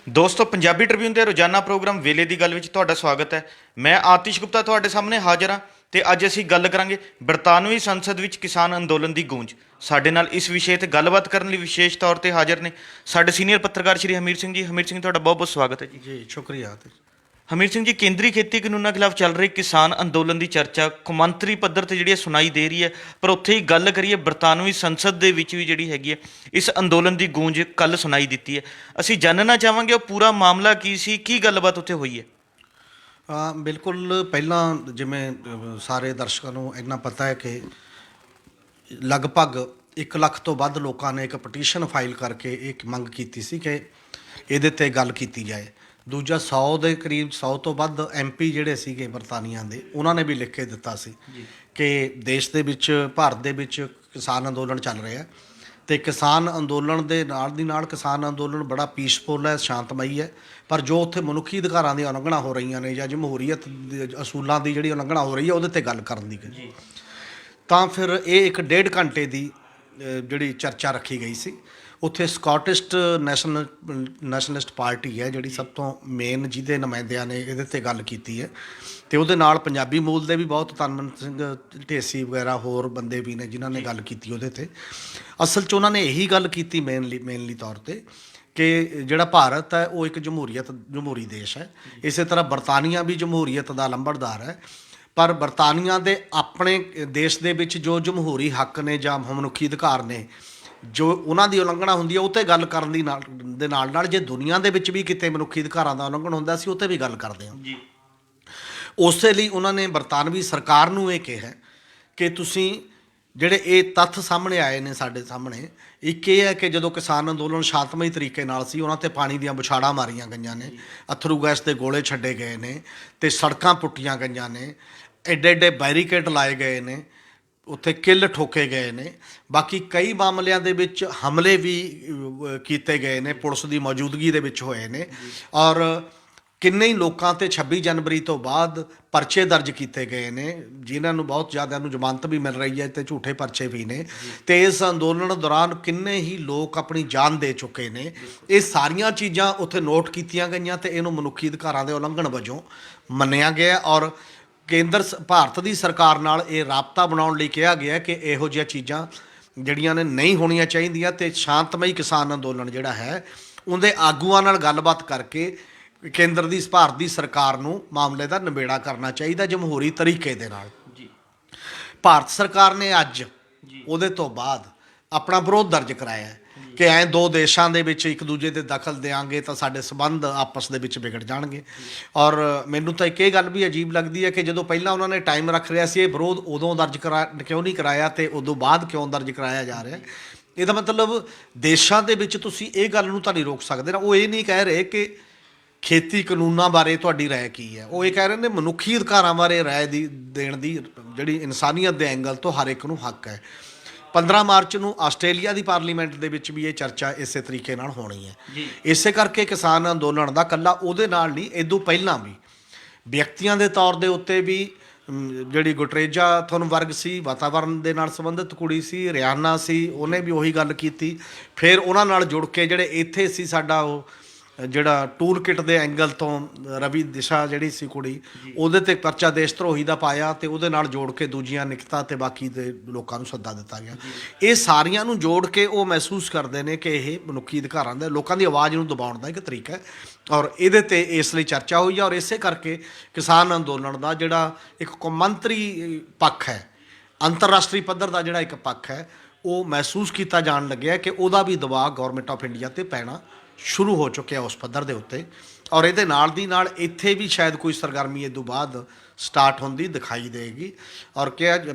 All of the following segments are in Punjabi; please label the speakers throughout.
Speaker 1: ਦੋਸਤੋ ਪੰਜਾਬੀ ਟ੍ਰਿਬਿਊਨ ਦੇ ਰੋਜ਼ਾਨਾ ਪ੍ਰੋਗਰਾਮ ਵੇਲੇ ਦੀ ਗੱਲ ਵਿੱਚ ਤੁਹਾਡਾ ਸਵਾਗਤ ਹੈ। ਮੈਂ ਆਤਿਸ਼ ਗੁਪਤਾ ਤੁਹਾਡੇ ਸਾਹਮਣੇ ਹਾਜ਼ਰ ਹਾਂ ਤੇ ਅੱਜ ਅਸੀਂ ਗੱਲ ਕਰਾਂਗੇ ਬਰਤਾਨਵੀ ਸੰਸਦ ਵਿੱਚ ਕਿਸਾਨ ਅੰਦੋਲਨ ਦੀ ਗੂੰਜ। ਸਾਡੇ ਨਾਲ ਇਸ ਵਿਸ਼ੇ ਤੇ ਗੱਲਬਾਤ ਕਰਨ ਲਈ ਵਿਸ਼ੇਸ਼ ਤੌਰ ਤੇ ਹਾਜ਼ਰ ਨੇ ਸਾਡੇ ਸੀਨੀਅਰ ਪੱਤਰਕਾਰ ਸ਼੍ਰੀ ਹਮੀਰ ਸਿੰਘ ਜੀ। ਹਮੀਰ ਸਿੰਘ, ਤੁਹਾਡਾ ਬਹੁਤ ਬਹੁਤ ਸਵਾਗਤ ਹੈ ਜੀ।
Speaker 2: ਜੀ ਸ਼ੁਕਰੀਆ।
Speaker 1: ਹਮੀਰ ਸਿੰਘ ਜੀ, ਕੇਂਦਰੀ ਖੇਤੀ ਕਾਨੂੰਨਾਂ ਖਿਲਾਫ ਚੱਲ ਰਹੀ ਕਿਸਾਨ ਅੰਦੋਲਨ ਦੀ ਚਰਚਾ ਕੌਮਾਂਤਰੀ ਪੱਧਰ ਤੇ ਜਿਹੜੀ ਸੁਣਾਈ ਦੇ ਰਹੀ ਹੈ, ਪਰ ਉੱਥੇ ਹੀ ਗੱਲ ਕਰੀਏ ਬਰਤਾਨਵੀ ਸੰਸਦ ਦੇ ਵਿੱਚ ਵੀ ਜਿਹੜੀ ਹੈਗੀ ਹੈ ਇਸ ਅੰਦੋਲਨ ਦੀ ਗੂੰਜ ਕੱਲ ਸੁਣਾਈ ਦਿੱਤੀ ਹੈ। ਅਸੀਂ ਜਾਣਨਾ ਚਾਹਾਂਗੇ ਉਹ ਪੂਰਾ ਮਾਮਲਾ ਕੀ ਸੀ, ਕੀ ਗੱਲਬਾਤ ਉੱਥੇ ਹੋਈ ਹੈ।
Speaker 2: ਬਿਲਕੁਲ, ਪਹਿਲਾਂ ਜਿਵੇਂ ਸਾਰੇ ਦਰਸ਼ਕਾਂ ਨੂੰ ਇੰਨਾ ਪਤਾ ਹੈ ਕਿ ਲਗਭਗ 1 ਲੱਖ ਤੋਂ ਵੱਧ ਲੋਕਾਂ ਨੇ ਇੱਕ ਪਟੀਸ਼ਨ ਫਾਈਲ ਕਰਕੇ ਇੱਕ ਮੰਗ ਕੀਤੀ ਸੀ ਕਿ ਇਹਦੇ 'ਤੇ ਗੱਲ ਕੀਤੀ ਜਾਏ। ਦੂਜਾ 100 ਦੇ ਕਰੀਬ 100 ਤੋਂ ਵੱਧ MP ਜਿਹੜੇ ਸੀਗੇ ਬਰਤਾਨੀਆ ਦੇ, ਉਹਨਾਂ ਨੇ ਵੀ ਲਿਖ ਕੇ ਦਿੱਤਾ ਸੀ ਕਿ ਦੇਸ਼ ਦੇ ਵਿੱਚ, ਭਾਰਤ ਦੇ ਵਿੱਚ ਕਿਸਾਨ ਅੰਦੋਲਨ ਚੱਲ ਰਿਹਾ ਅਤੇ ਕਿਸਾਨ ਅੰਦੋਲਨ ਦੇ ਨਾਲ ਦੀ ਨਾਲ ਕਿਸਾਨ ਅੰਦੋਲਨ ਬੜਾ ਪੀਸਫੁਲ ਹੈ, ਸ਼ਾਂਤਮਈ ਹੈ, ਪਰ ਜੋ ਉੱਥੇ ਮਨੁੱਖੀ ਅਧਿਕਾਰਾਂ ਦੀਆਂ ਉਲੰਘਣਾ ਹੋ ਰਹੀਆਂ ਨੇ ਜਾਂ ਜਮਹੂਰੀਅਤ ਦੇ ਅਸੂਲਾਂ ਦੀ ਜਿਹੜੀ ਉਲੰਘਣਾ ਹੋ ਰਹੀ ਹੈ ਉਹਦੇ 'ਤੇ ਗੱਲ ਕਰਨ ਦੀ ਗਈ। ਤਾਂ ਫਿਰ ਇਹ ਇੱਕ 1.5 ਘੰਟੇ ਦੀ ਜਿਹੜੀ ਚਰਚਾ ਰੱਖੀ ਗਈ ਸੀ। ਉੱਥੇ ਸਕਾਟਿਸਟ ਨੈਸ਼ਨਲਿਸਟ ਪਾਰਟੀ ਹੈ ਜਿਹੜੀ ਸਭ ਤੋਂ ਮੇਨ, ਜਿਹਦੇ ਨੁਮਾਇੰਦਿਆਂ ਨੇ ਇਹਦੇ 'ਤੇ ਗੱਲ ਕੀਤੀ ਹੈ, ਅਤੇ ਉਹਦੇ ਨਾਲ ਪੰਜਾਬੀ ਮੂਲ ਦੇ ਵੀ ਬਹੁਤ, ਤਨਮਨ ਸਿੰਘ ਢੇਸੀ ਵਗੈਰਾ ਹੋਰ ਬੰਦੇ ਵੀ ਨੇ ਜਿਨ੍ਹਾਂ ਨੇ ਗੱਲ ਕੀਤੀ ਉਹਦੇ 'ਤੇ। ਅਸਲ 'ਚ ਉਹਨਾਂ ਨੇ ਇਹੀ ਗੱਲ ਕੀਤੀ ਮੇਨਲੀ ਤੌਰ 'ਤੇ ਕਿ ਜਿਹੜਾ ਭਾਰਤ ਹੈ ਉਹ ਇੱਕ ਜਮਹੂਰੀ ਦੇਸ਼ ਹੈ। ਇਸੇ ਤਰ੍ਹਾਂ ਬਰਤਾਨੀਆ ਵੀ ਜਮਹੂਰੀਅਤ ਦਾ ਲੰਬੜਦਾਰ ਹੈ, ਪਰ ਬਰਤਾਨੀਆ ਦੇ ਆਪਣੇ ਦੇਸ਼ ਦੇ ਵਿੱਚ ਜੋ ਜਮਹੂਰੀ ਹੱਕ ਨੇ ਜਾਂ ਮਨੁੱਖੀ ਅਧਿਕਾਰ ਨੇ, ਜੋ ਉਹਨਾਂ ਦੀ ਉਲੰਘਣਾ ਹੁੰਦੀ ਹੈ ਉਹ 'ਤੇ ਗੱਲ ਕਰਨ ਦੇ ਨਾਲ ਜੇ ਦੁਨੀਆ ਦੇ ਵਿੱਚ ਵੀ ਕਿਤੇ ਮਨੁੱਖੀ ਅਧਿਕਾਰਾਂ ਦਾ ਉਲੰਘਣ ਹੁੰਦਾ ਅਸੀਂ ਉਹ 'ਤੇ ਵੀ ਗੱਲ ਕਰਦੇ ਹਾਂ ਜੀ। ਉਸੇ ਲਈ ਉਹਨਾਂ ਨੇ ਬਰਤਾਨਵੀ ਸਰਕਾਰ ਨੂੰ ਇਹ ਕਿਹਾ ਕਿ ਤੁਸੀਂ ਜਿਹੜੇ ਇਹ ਤੱਥ ਸਾਹਮਣੇ ਆਏ ਨੇ ਸਾਡੇ ਸਾਹਮਣੇ, ਇੱਕ ਇਹ ਹੈ ਕਿ ਜਦੋਂ ਕਿਸਾਨ ਅੰਦੋਲਨ ਸ਼ਾਂਤਮਈ ਤਰੀਕੇ ਨਾਲ ਸੀ, ਉਹਨਾਂ 'ਤੇ ਪਾਣੀ ਦੀਆਂ ਬੁਛਾੜਾਂ ਮਾਰੀਆਂ ਗਈਆਂ ਨੇ, ਅਥਰੂ ਗੈਸ ਦੇ ਗੋਲੇ ਛੱਡੇ ਗਏ ਨੇ ਅਤੇ ਸੜਕਾਂ ਪੁੱਟੀਆਂ ਗਈਆਂ ਨੇ, ਐਡੇ ਬੈਰੀਕੇਡ ਲਾਏ ਗਏ ਨੇ, ਉੱਥੇ ਕਿੱਲ ਠੋਕੇ ਗਏ ਨੇ। ਬਾਕੀ ਕਈ ਮਾਮਲਿਆਂ ਦੇ ਵਿੱਚ ਹਮਲੇ ਵੀ ਕੀਤੇ ਗਏ ਨੇ, ਪੁਲਿਸ ਦੀ ਮੌਜੂਦਗੀ ਦੇ ਵਿੱਚ ਹੋਏ ਨੇ, ਔਰ ਕਿੰਨੇ ਹੀ ਲੋਕਾਂ 'ਤੇ 26 ਜਨਵਰੀ ਤੋਂ ਬਾਅਦ ਪਰਚੇ ਦਰਜ ਕੀਤੇ ਗਏ ਨੇ, ਜਿਨ੍ਹਾਂ ਨੂੰ ਬਹੁਤ ਜ਼ਿਆਦਾ ਨੂੰ ਜ਼ਮਾਨਤ ਵੀ ਮਿਲ ਰਹੀ ਹੈ ਅਤੇ ਝੂਠੇ ਪਰਚੇ ਵੀ ਨੇ, ਅਤੇ ਇਸ ਅੰਦੋਲਨ ਦੌਰਾਨ ਕਿੰਨੇ ਹੀ ਲੋਕ ਆਪਣੀ ਜਾਨ ਦੇ ਚੁੱਕੇ ਨੇ। ਇਹ ਸਾਰੀਆਂ ਚੀਜ਼ਾਂ ਉੱਥੇ ਨੋਟ ਕੀਤੀਆਂ ਗਈਆਂ ਅਤੇ ਇਹਨੂੰ ਮਨੁੱਖੀ ਅਧਿਕਾਰਾਂ ਦੇ ਉਲੰਘਣ ਵਜੋਂ ਮੰਨਿਆ ਗਿਆ, ਔਰ ਭਾਰਤ ਦੀ ਸਰਕਾਰ ਨਾਲ ਇਹ ਰਾਬਤਾ ਬਣਾਉਣ ਲਈ ਕਿਹਾ ਗਿਆ ਕਿ ਇਹੋ ਜਿਹੀਆਂ ਚੀਜ਼ਾਂ ਜਿਹੜੀਆਂ ਨੇ ਨਹੀਂ ਹੋਣੀਆਂ ਚਾਹੀਦੀਆਂ, ਅਤੇ ਸ਼ਾਂਤਮਈ ਕਿਸਾਨ ਅੰਦੋਲਨ ਜਿਹੜਾ ਹੈ ਉਹਦੇ ਆਗੂਆਂ ਨਾਲ ਗੱਲਬਾਤ ਕਰਕੇ ਭਾਰਤ ਦੀ ਸਰਕਾਰ ਨੂੰ ਮਾਮਲੇ ਦਾ ਨਿਬੇੜਾ ਕਰਨਾ ਚਾਹੀਦਾ ਜਮਹੂਰੀ ਤਰੀਕੇ ਦੇ ਨਾਲ। ਭਾਰਤ ਸਰਕਾਰ ਨੇ ਅੱਜ ਉਹਦੇ ਤੋਂ ਬਾਅਦ ਆਪਣਾ ਵਿਰੋਧ ਦਰਜ ਕਰਾਇਆ ਕਿ ਐਂ ਦੋ ਦੇਸ਼ਾਂ ਦੇ ਵਿੱਚ ਇੱਕ ਦੂਜੇ ਦੇ ਦਖਲ ਦਿਆਂਗੇ ਤਾਂ ਸਾਡੇ ਸੰਬੰਧ ਆਪਸ ਦੇ ਵਿੱਚ ਵਿਗੜ ਜਾਣਗੇ। ਔਰ ਮੈਨੂੰ ਤਾਂ ਇੱਕ ਇਹ ਗੱਲ ਵੀ ਅਜੀਬ ਲੱਗਦੀ ਹੈ ਕਿ ਜਦੋਂ ਪਹਿਲਾਂ ਉਹਨਾਂ ਨੇ ਟਾਈਮ ਰੱਖ ਲਿਆ ਸੀ, ਇਹ ਵਿਰੋਧ ਉਦੋਂ ਦਰਜ ਕਿਉਂ ਨਹੀਂ ਕਰਾਇਆ ਅਤੇ ਉਦੋਂ ਬਾਅਦ ਕਿਉਂ ਦਰਜ ਕਰਾਇਆ ਜਾ ਰਿਹਾ। ਇਹਦਾ ਮਤਲਬ ਦੇਸ਼ਾਂ ਦੇ ਵਿੱਚ ਤੁਸੀਂ ਇਹ ਗੱਲ ਨੂੰ ਤਾਂ ਨਹੀਂ ਰੋਕ ਸਕਦੇ ਨਾ। ਉਹ ਇਹ ਨਹੀਂ ਕਹਿ ਰਹੇ ਕਿ ਖੇਤੀ ਕਾਨੂੰਨਾਂ ਬਾਰੇ ਤੁਹਾਡੀ ਰਾਏ ਕੀ ਹੈ, ਉਹ ਇਹ ਕਹਿ ਰਹੇ ਨੇ ਮਨੁੱਖੀ ਅਧਿਕਾਰਾਂ ਬਾਰੇ ਰਾਏ ਦੇਣ ਦੀ ਜਿਹੜੀ ਇਨਸਾਨੀਅਤ ਦੇ ਐਂਗਲ ਤੋਂ ਹਰ ਇੱਕ ਨੂੰ ਹੱਕ ਹੈ। 15 ਮਾਰਚ ਨੂੰ ਆਸਟ੍ਰੇਲੀਆ ਦੀ ਪਾਰਲੀਮੈਂਟ ਦੇ ਵਿੱਚ ਵੀ ਇਹ ਚਰਚਾ ਇਸੇ ਤਰੀਕੇ ਨਾਲ ਹੋਣੀ ਹੈ। ਇਸੇ ਕਰਕੇ ਕਿਸਾਨ ਅੰਦੋਲਨ ਦਾ ਇਕੱਲਾ ਉਹਦੇ ਨਾਲ ਨਹੀਂ, ਇਦੋਂ ਪਹਿਲਾਂ ਵੀ ਵਿਅਕਤੀਆਂ ਦੇ ਤੌਰ ਦੇ ਉੱਤੇ ਵੀ ਜਿਹੜੀ ਗੁਟਰੇਜਾ ਥੁਨਬਰਗ ਸੀ, ਵਾਤਾਵਰਨ ਦੇ ਨਾਲ ਸੰਬੰਧਿਤ ਕੁੜੀ ਸੀ, ਰਿਆਨਾ ਸੀ, ਉਹਨੇ ਵੀ ਉਹੀ ਗੱਲ ਕੀਤੀ। ਫਿਰ ਉਹਨਾਂ ਨਾਲ ਜੁੜ ਕੇ ਜਿਹੜੇ ਇੱਥੇ ਸੀ, ਸਾਡਾ ਉਹ ਜਿਹੜਾ ਟੂਲ ਕਿਟ ਦੇ ਐਂਗਲ ਤੋਂ ਰਵੀ ਦਿਸ਼ਾ ਜਿਹੜੀ ਸੀ ਕੁੜੀ, ਉਹਦੇ 'ਤੇ ਪਰਚਾ ਦੇਸ਼ ਧਰੋਹੀ ਦਾ ਪਾਇਆ ਅਤੇ ਉਹਦੇ ਨਾਲ ਜੋੜ ਕੇ ਦੂਜੀਆਂ ਨਿਕਤਾ ਅਤੇ ਬਾਕੀ ਦੇ ਲੋਕਾਂ ਨੂੰ ਸੱਦਾ ਦਿੱਤਾ ਗਿਆ। ਇਹ ਸਾਰੀਆਂ ਨੂੰ ਜੋੜ ਕੇ ਉਹ ਮਹਿਸੂਸ ਕਰਦੇ ਨੇ ਕਿ ਇਹ ਮਨੁੱਖੀ ਅਧਿਕਾਰਾਂ ਦਾ, ਲੋਕਾਂ ਦੀ ਆਵਾਜ਼ ਨੂੰ ਦਬਾਉਣ ਦਾ ਇੱਕ ਤਰੀਕਾ ਹੈ, ਔਰ ਇਹਦੇ 'ਤੇ ਇਸ ਲਈ ਚਰਚਾ ਹੋਈ ਹੈ। ਔਰ ਇਸੇ ਕਰਕੇ ਕਿਸਾਨ ਅੰਦੋਲਨ ਦਾ ਜਿਹੜਾ ਇੱਕ ਕੌਮਾਂਤਰੀ ਪੱਖ ਹੈ, ਅੰਤਰਰਾਸ਼ਟਰੀ ਪੱਧਰ ਦਾ ਜਿਹੜਾ ਇੱਕ ਪੱਖ ਹੈ, ਉਹ ਮਹਿਸੂਸ ਕੀਤਾ ਜਾਣ ਲੱਗਿਆ ਕਿ ਉਹਦਾ ਵੀ ਦਬਾਅ ਗੌਰਮੈਂਟ ਆਫ ਇੰਡੀਆ 'ਤੇ ਪੈਣਾ ਸ਼ੁਰੂ ਹੋ ਚੁੱਕਿਆ ਉਸ ਪੱਧਰ ਦੇ ਉੱਤੇ। ਔਰ ਇਹਦੇ ਨਾਲ ਦੀ ਨਾਲ ਇੱਥੇ ਵੀ ਸ਼ਾਇਦ ਕੋਈ ਸਰਗਰਮੀ ਇਹ ਤੋਂ ਬਾਅਦ ਸਟਾਰਟ ਹੁੰਦੀ ਦਿਖਾਈ ਦੇਗੀ। ਔਰ ਕਿ